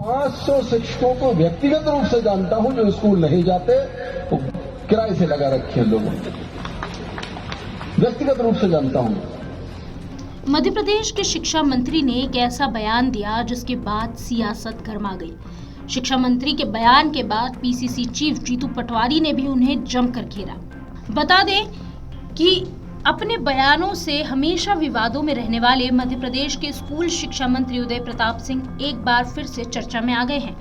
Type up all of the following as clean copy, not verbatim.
500 शिक्षकों को व्यक्तिगत रूप से जानता हूं जो स्कूल नहीं जाते, वो किराए से लगा रखे हैं लोगों ने, व्यक्तिगत रूप से जानता हूं। मध्य प्रदेश के शिक्षा मंत्री ने एक ऐसा बयान दिया जिसके बाद सियासत गर्मा गई। शिक्षा मंत्री के बयान के बाद पीसीसी चीफ जीतू पटवारी ने भी उन्हें जमकर घेरा। बता दें कि अपने बयानों से हमेशा विवादों में रहने वाले मध्य प्रदेश के स्कूल शिक्षा मंत्री उदय प्रताप सिंह एक बार फिर से चर्चा में आ गए हैं।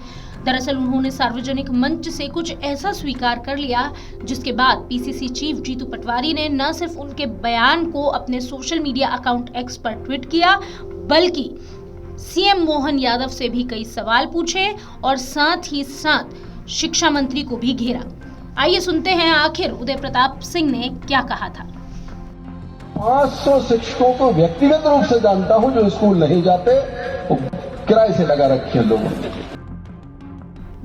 दरअसल उन्होंने सार्वजनिक मंच से कुछ ऐसा स्वीकार कर लिया जिसके बाद पीसीसी चीफ जीतू पटवारी ने न सिर्फ उनके बयान को अपने सोशल मीडिया अकाउंट एक्स पर ट्वीट किया, बल्कि सीएम मोहन यादव से भी कई सवाल पूछे और साथ ही साथ शिक्षा मंत्री को भी घेरा। आइए सुनते हैं आखिर उदय प्रताप सिंह ने क्या कहा था। 500 शिक्षकों को व्यक्तिगत रूप से जानता हूं जो स्कूल नहीं जाते, वो किराए से लगा रखे हैं लोगों ने।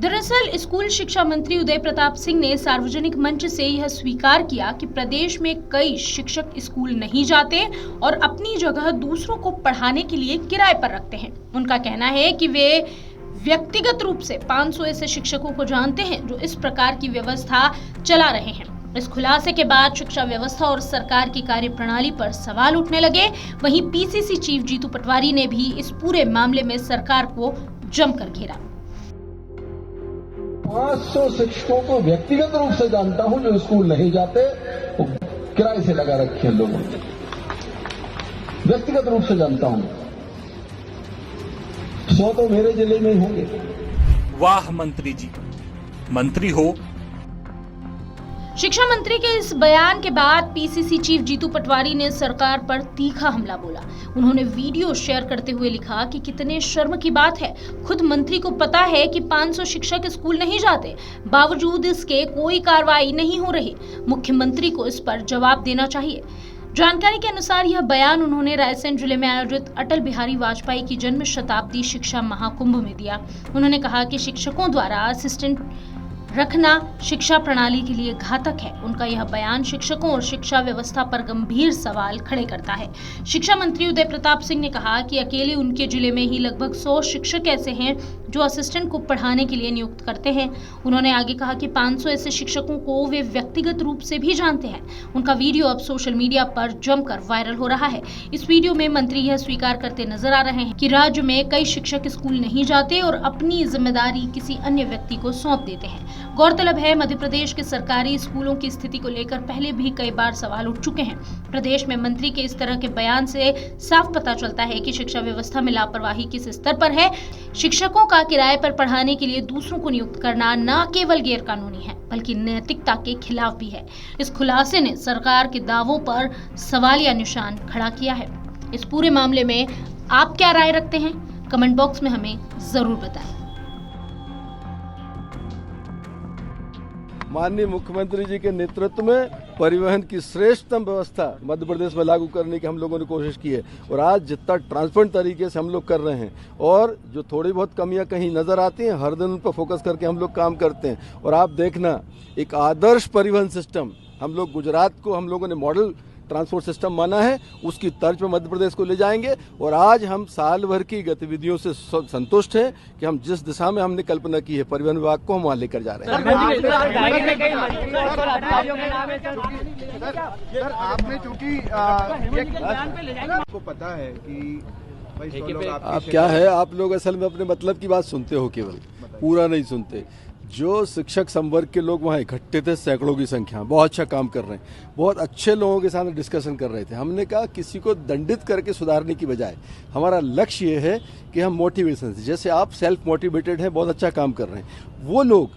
दरअसल स्कूल शिक्षा मंत्री उदय प्रताप सिंह ने सार्वजनिक मंच से यह स्वीकार किया कि प्रदेश में कई शिक्षक स्कूल नहीं जाते और अपनी जगह दूसरों को पढ़ाने के लिए किराए पर रखते हैं। उनका कहना है कि वे व्यक्तिगत रूप से 500 ऐसे शिक्षकों को जानते हैं जो इस प्रकार की व्यवस्था चला रहे हैं। इस खुलासे के बाद शिक्षा व्यवस्था और सरकार की कार्यप्रणाली पर सवाल उठने लगे। वहीं पीसीसी चीफ जीतू पटवारी ने भी इस पूरे मामले में सरकार को जमकर घेरा। 500 शिक्षकों को व्यक्तिगत रूप से जानता हूं जो स्कूल नहीं जाते, वो किराए से लगा रखे हैं लोगों ने, व्यक्तिगत रूप से जानता हूं। 100 तो मेरे जिले में ही होंगे। वाह मंत्री जी, मंत्री हो। शिक्षा मंत्री के इस बयान के बाद पीसीसी चीफ जीतू पटवारी ने सरकार पर तीखा हमला बोला। उन्होंने वीडियो शेयर करते हुए लिखा कि कितने शर्म की बात है, खुद मंत्री को पता है कि 500 शिक्षक स्कूल नहीं जाते, बावजूद इसके कोई कार्रवाई नहीं हो रही। मुख्यमंत्री को इस पर जवाब देना चाहिए। जानकारी के अनुसार यह बयान उन्होंने रायसेन जिले में आयोजित अटल बिहारी वाजपेयी की जन्म शताब्दी शिक्षा महाकुंभ में दिया। उन्होंने कहा कि शिक्षकों द्वारा असिस्टेंट रखना शिक्षा प्रणाली के लिए घातक है। उनका यह बयान शिक्षकों और शिक्षा व्यवस्था पर गंभीर सवाल खड़े करता है। शिक्षा मंत्री उदय प्रताप सिंह ने कहा कि अकेले उनके जिले में ही लगभग 100 शिक्षक ऐसे हैं जो असिस्टेंट को पढ़ाने के लिए नियुक्त करते हैं। उन्होंने आगे कहा कि 500 ऐसे शिक्षकों को वे व्यक्तिगत रूप से भी जानते हैं। उनका वीडियो अब सोशल मीडिया पर जमकर वायरल हो रहा है। इस वीडियो में मंत्री यह स्वीकार करते नजर आ रहे हैं कि राज्य में कई शिक्षक स्कूल नहीं जाते और अपनी जिम्मेदारी किसी अन्य व्यक्ति को सौंप देते हैं। गौरतलब है मध्य प्रदेश के सरकारी स्कूलों की स्थिति को लेकर पहले भी कई बार सवाल उठ चुके हैं। प्रदेश में मंत्री के इस तरह के बयान से साफ पता चलता है कि शिक्षा व्यवस्था में लापरवाही किस स्तर पर है। शिक्षकों का किराए पर पढ़ाने के लिए दूसरों को नियुक्त करना न केवल गैर कानूनी है बल्कि नैतिकता के खिलाफ भी है। इस खुलासे ने सरकार के दावों पर सवालिया निशान खड़ा किया है। इस पूरे मामले में आप क्या राय रखते हैं? कमेंट बॉक्स में हमें जरूर बताएं। माननीय मुख्यमंत्री जी के नेतृत्व में परिवहन की श्रेष्ठतम व्यवस्था मध्य प्रदेश में लागू करने की हम लोगों ने कोशिश की है और आज जितना ट्रांसपेरेंट तरीके से हम लोग कर रहे हैं और जो थोड़ी बहुत कमियां कहीं नजर आती हैं हर दिन उन पर फोकस करके हम लोग काम करते हैं। और आप देखना एक आदर्श परिवहन सिस्टम हम लोग गुजरात को हम लोगों ने मॉडल ट्रांसपोर्ट सिस्टम माना है, उसकी तर्ज पर मध्य प्रदेश को ले जाएंगे। और आज हम साल भर की गतिविधियों से संतुष्ट हैं कि हम जिस दिशा में हमने कल्पना की है परिवहन विभाग को हम वहां लेकर जा रहे हैं। सर आपने चूंकि आपको पता है कि आप क्या है, आप लोग असल में अपने मतलब की बात सुनते हो, केवल पूरा नहीं सुनते। जो शिक्षक संवर्ग के लोग वहाँ इकट्ठे थे सैकड़ों की संख्या, बहुत अच्छा काम कर रहे हैं, बहुत अच्छे लोगों के साथ डिस्कशन कर रहे थे। हमने कहा किसी को दंडित करके सुधारने की बजाय हमारा लक्ष्य ये है कि हम मोटिवेशन से, जैसे आप सेल्फ मोटिवेटेड हैं, बहुत अच्छा काम कर रहे हैं, वो लोग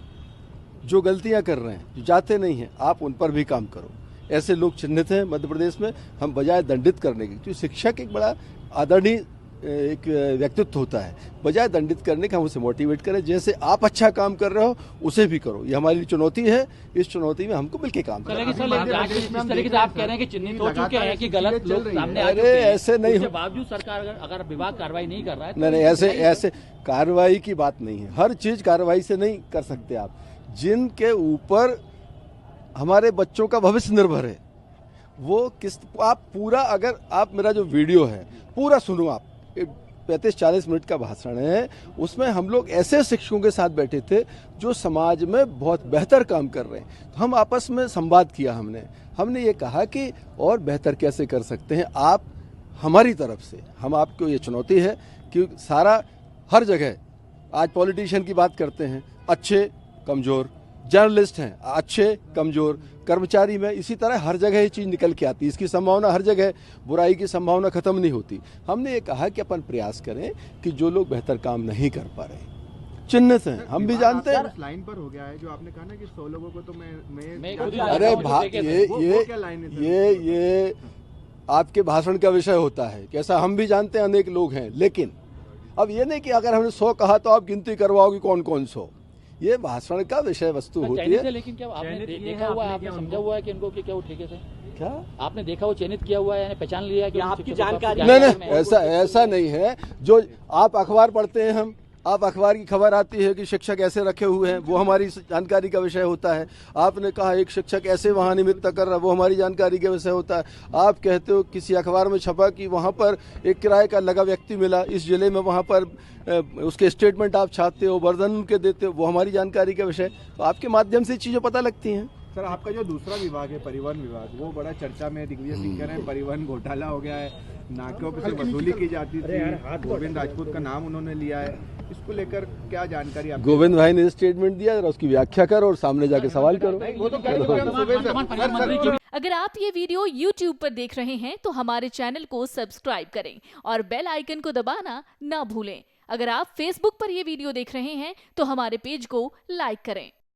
जो गलतियाँ कर रहे हैं, जो जाते नहीं हैं, आप उन पर भी काम करो। ऐसे लोग चिन्हित हैं मध्य प्रदेश में। हम बजाय दंडित करने की, तो शिक्षक एक बड़ा आदरणीय एक व्यक्तित्व होता है, बजाय दंडित करने का हम उसे मोटिवेट करें। जैसे आप अच्छा काम कर रहे हो उसे भी करो, ये हमारी चुनौती है। इस चुनौती में हमको मिलकर काम करना है। इस तरीके से आप कह रहे हैं कि चिन्हित हो चुके हैं कि गलत लोग सामने आ अरे ऐसे नहीं हो, बावजूद सरकार अगर विभाग कार्रवाई नहीं कर रहा है नहीं, ऐसे कार्रवाई की बात नहीं है। हर चीज कार्रवाई से नहीं कर सकते आप। जिनके ऊपर हमारे बच्चों का भविष्य निर्भर है वो किस, आप पूरा, अगर आप मेरा जो वीडियो है पूरा सुनो, आप 35-40 मिनट का भाषण है, उसमें हम लोग ऐसे शिक्षकों के साथ बैठे थे जो समाज में बहुत बेहतर काम कर रहे हैं। तो हम आपस में संवाद किया, हमने ये कहा कि और बेहतर कैसे कर सकते हैं आप हमारी तरफ से। हम आपको ये चुनौती है कि सारा हर जगह आज पॉलिटिशियन की बात करते हैं, अच्छे कमज़ोर, जर्नलिस्ट हैं अच्छे कमज़ोर, कर्मचारी में इसी तरह हर जगह ये चीज़ निकल के आती है। इसकी संभावना हर जगह, बुराई की संभावना ख़त्म नहीं होती। हमने ये कहा कि अपन प्रयास करें कि जो लोग बेहतर काम नहीं कर पा रहे चिन्हित हैं, हम भी जानते हैं। उस लाइन पर हो गया है जो आपने कहा ना कि 100 लोगों को तो मैं अरे ये आपके भाषण का विषय होता है, कैसा हम भी जानते हैं अनेक लोग हैं, लेकिन अब ये नहीं कि अगर हमने 100 कहा तो आप गिनती करवाओगे कौन कौन 100। ये भाषण का विषय वस्तु होती है। लेकिन क्या आपने देखा हुआ है, आपने समझा हुआ है कि इनको क्या वो ठेके से क्या आपने देखा, वो चयनित किया हुआ है, यानी पहचान लिया है कि आपकी जानकारी नहीं, ऐसा नहीं है। जो आप अखबार पढ़ते हैं, आप अखबार की खबर आती है कि शिक्षक ऐसे रखे हुए हैं, वो हमारी जानकारी का विषय होता है। आपने कहा एक शिक्षक ऐसे वहाँ निमित्त कर रहा है, वो हमारी जानकारी का विषय होता है। आप कहते हो किसी अखबार में छपा कि वहाँ पर एक किराए का लगा व्यक्ति मिला इस जिले में, वहाँ पर उसके स्टेटमेंट आप छापते हो, वर्णन उनके देते हो, वो हमारी जानकारी का विषय। तो आपके माध्यम से चीज़ें पता लगती हैं। सर, आपका जो दूसरा विभाग है परिवहन विभाग, वो बड़ा चर्चा में है। दिग्विजय सिंह कह रहे हैं परिवहन घोटाला हो गया है, नाकों पे से वसूली की जाती थी, गोविंद राजपूत का नाम उन्होंने लिया है। इसको लेकर क्या जानकारी आपको? गोविंद भाई ने स्टेटमेंट दिया, जरा उसकी व्याख्या करो और सामने जाके सवाल करो। अगर आप ये वीडियो YouTube पर देख रहे हैं तो हमारे चैनल को सब्सक्राइब करें और बेल आइकन को दबाना ना भूलें। अगर आप Facebook पर ये वीडियो देख रहे हैं तो हमारे पेज को लाइक करें।